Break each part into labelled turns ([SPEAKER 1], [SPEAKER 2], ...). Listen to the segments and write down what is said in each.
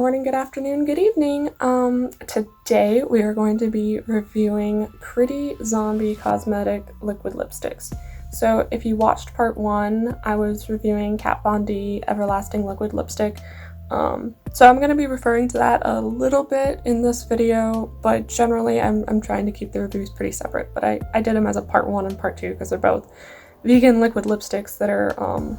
[SPEAKER 1] morning, good afternoon, good evening. Today we are going to be reviewing Pretty Zombie Cosmetic Liquid Lipsticks. So if you watched part 1, I was reviewing Kat Von D Everlasting Liquid Lipstick. So I'm going to be referring to that a little bit in this video, but generally I'm trying to keep the reviews pretty separate. But I did them as a part 1 and part 2 because they're both vegan liquid lipsticks that are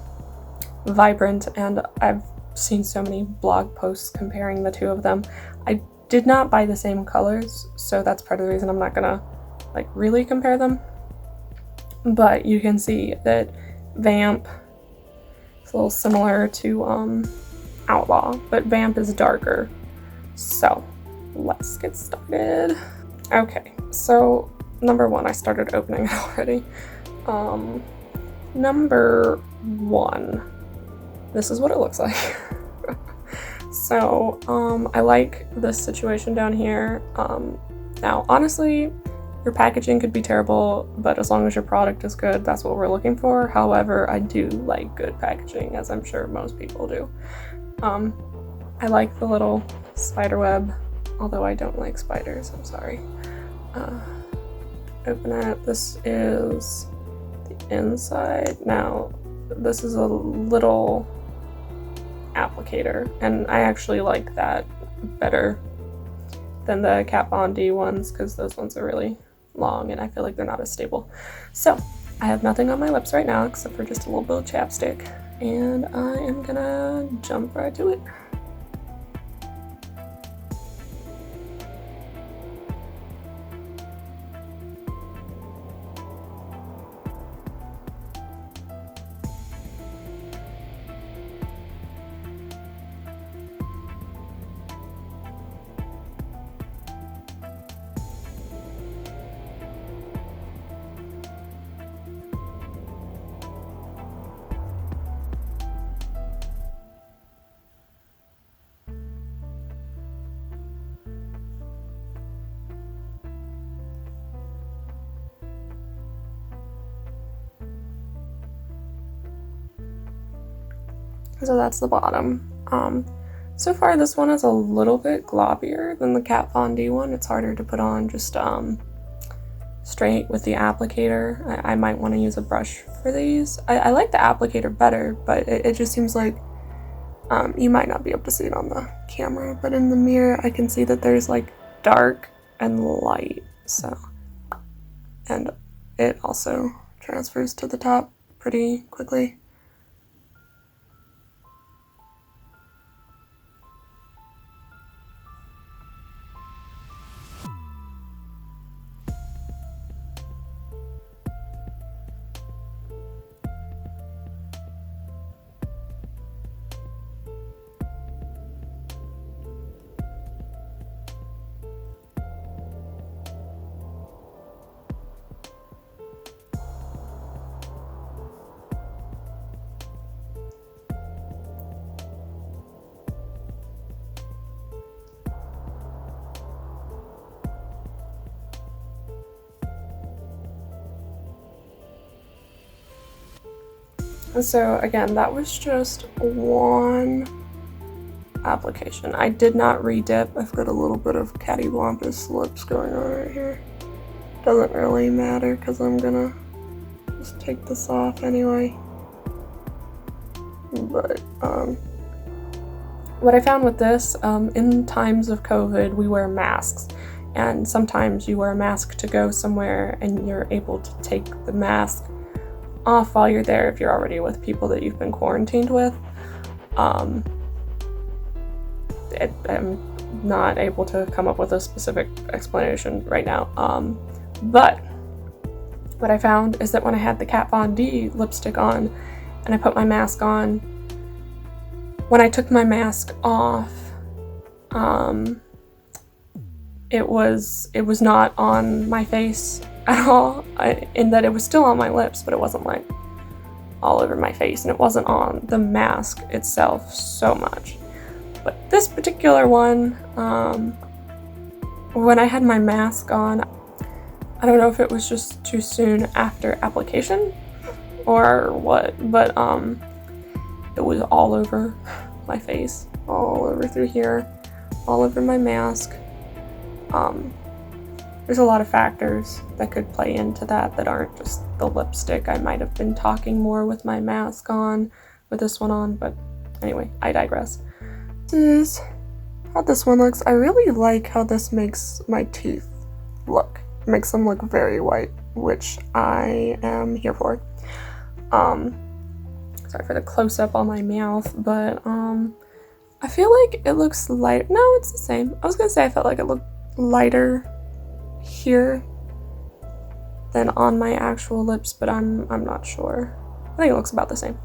[SPEAKER 1] vibrant, and I've seen so many blog posts comparing the two of them. I did not buy the same colors, so that's part of the reason I'm not gonna really compare them. But you can see that Vamp is a little similar to Outlaw, but Vamp is darker. So let's get started. Okay, so number 1, I started opening it already. Number 1. This is what it looks like. So, I like this situation down here. Now, honestly, your packaging could be terrible, but as long as your product is good, that's what we're looking for. However, I do like good packaging, as I'm sure most people do. I like the little spider web, although I don't like spiders, I'm sorry. Open it. This is the inside. Now, this is a little applicator, and I actually like that better than the Kat Von D ones because those ones are really long and I feel like they're not as stable. So I have nothing on my lips right now except for just a little bit of chapstick, and I am gonna jump right to it. So that's the bottom. So far this one is a little bit globbier than the Kat Von D one. It's harder to put on just straight with the applicator. I might want to use a brush for these. I like the applicator better, but it just seems like you might not be able to see it on the camera, but in the mirror I can see that there's dark and light. So, and it also transfers to the top pretty quickly. And so again, that was just one application. I did not re-dip. I've got a little bit of cattywampus lips going on right here. Doesn't really matter because I'm gonna just take this off anyway. But what I found with this, in times of COVID, we wear masks. And sometimes you wear a mask to go somewhere and you're able to take the mask off while you're there if you're already with people that you've been quarantined with. I'm not able to come up with a specific explanation right now, but what I found is that when I had the Kat Von D lipstick on and I put my mask on, when I took my mask off, it was not on my face at all, in that it was still on my lips, but it wasn't all over my face, and it wasn't on the mask itself so much. But this particular one, when I had my mask on, I don't know if it was just too soon after application or what, but it was all over my face. all over through here, all over my mask. There's a lot of factors that could play into that aren't just the lipstick. I might have been talking more with my mask on, with this one on, but anyway, I digress. This is how this one looks. I really like how this makes my teeth look. It makes them look very white, which I am here for. Sorry for the close-up on my mouth, but I feel like it looks light. No, it's the same. I was gonna say I felt like it looked lighter here than on my actual lips, but I'm not sure. I think it looks about the same.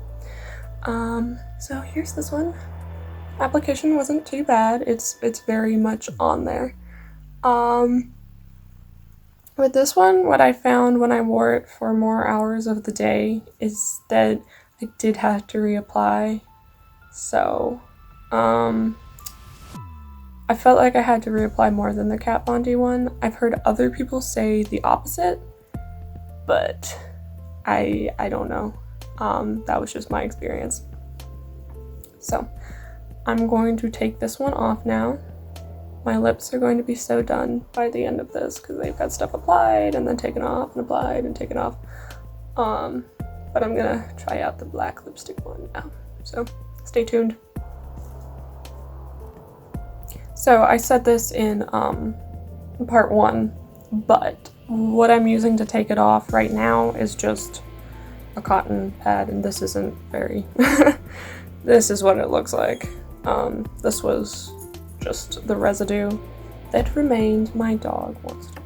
[SPEAKER 1] So here's this one. Application wasn't too bad. It's very much on there. With this one, what I found when I wore it for more hours of the day is that I did have to reapply. So, I felt like I had to reapply more than the Kat Von D one. I've heard other people say the opposite, but I don't know. That was just my experience. So, I'm going to take this one off now. My lips are going to be so done by the end of this because they've got stuff applied and then taken off and applied and taken off. But I'm gonna try out the black lipstick one now. So stay tuned. So I said this in part 1, but what I'm using to take it off right now is just a cotton pad, and this isn't very, this is what it looks like. This was just the residue that remained. My dog wants to.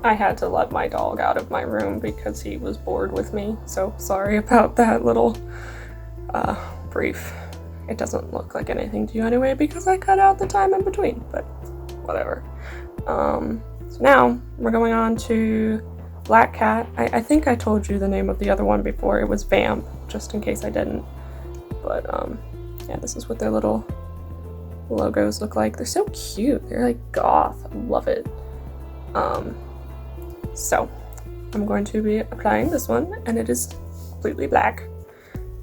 [SPEAKER 1] I had to let my dog out of my room because he was bored with me, so sorry about that little brief. It doesn't look like anything to you anyway because I cut out the time in between, but whatever. So now we're going on to Black Cat. I think I told you the name of the other one before. It was Vamp, just in case I didn't. But yeah, this is what their little logos look like. They're so cute. They're like goth. I love it. So I'm going to be applying this one, and it is completely black.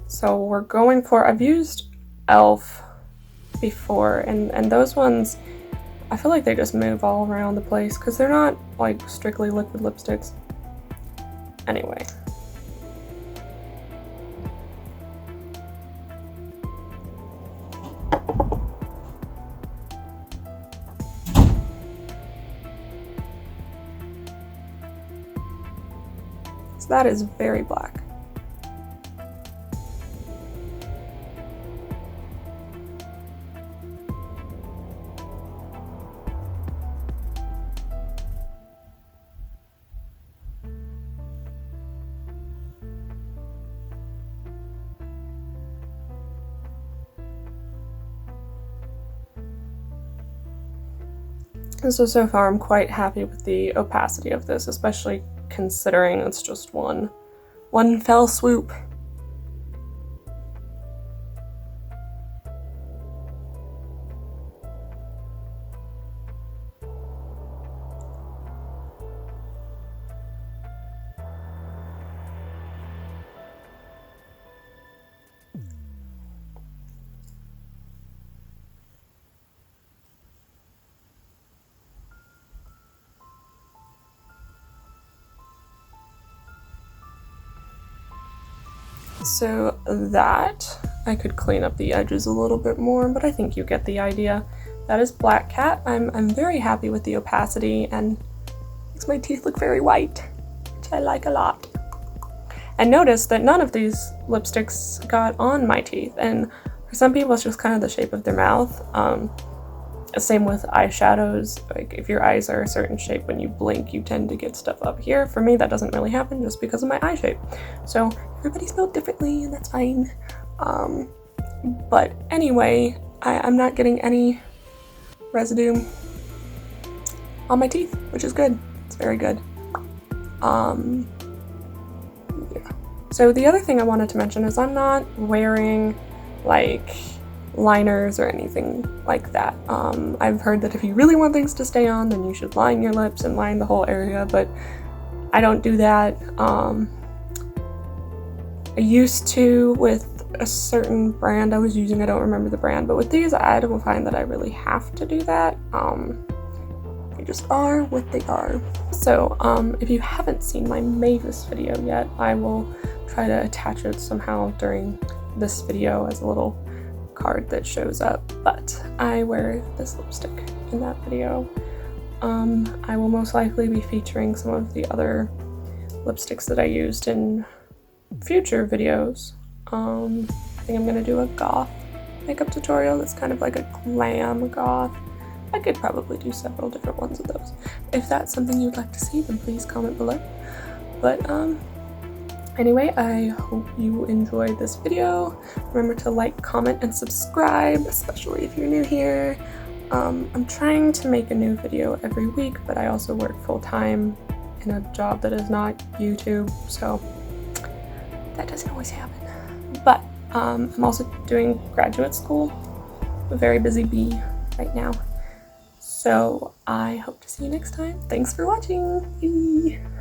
[SPEAKER 1] So we're going for, I've used e.l.f. before, and those ones, I feel like they just move all around the place because they're not like strictly liquid lipsticks. Anyway. So that is very black. So far I'm quite happy with the opacity of this, especially considering it's just one fell swoop. So that, I could clean up the edges a little bit more, but I think you get the idea. That is Black Cat. I'm very happy with the opacity and makes my teeth look very white, which I like a lot. And notice that none of these lipsticks got on my teeth, and for some people it's just kind of the shape of their mouth. Same with eyeshadows. Like if your eyes are a certain shape, when you blink you tend to get stuff up here. For me that doesn't really happen just because of my eye shape. So everybody's built differently and that's fine. But anyway, I'm not getting any residue on my teeth, which is good. It's very good. Yeah. So the other thing I wanted to mention is I'm not wearing like liners or anything like that. I've heard that if you really want things to stay on, then you should line your lips and line the whole area, but I don't do that. I used to with a certain brand I was using. I don't remember the brand, but with these I don't find that I really have to do that. They just are what they are. So if you haven't seen my Mavis video yet, I will try to attach it somehow during this video as a little card that shows up, but I wear this lipstick in that video. I will most likely be featuring some of the other lipsticks that I used in future videos. I think I'm gonna do a goth makeup tutorial that's kind of like a glam goth. I could probably do several different ones of those. If that's something you'd like to see, then please comment below. But anyway, I hope you enjoyed this video. Remember to like, comment, and subscribe, especially if you're new here. I'm trying to make a new video every week, but I also work full-time in a job that is not YouTube, so that doesn't always happen. But I'm also doing graduate school. I'm a very busy bee right now. So I hope to see you next time. Thanks for watching. Bye.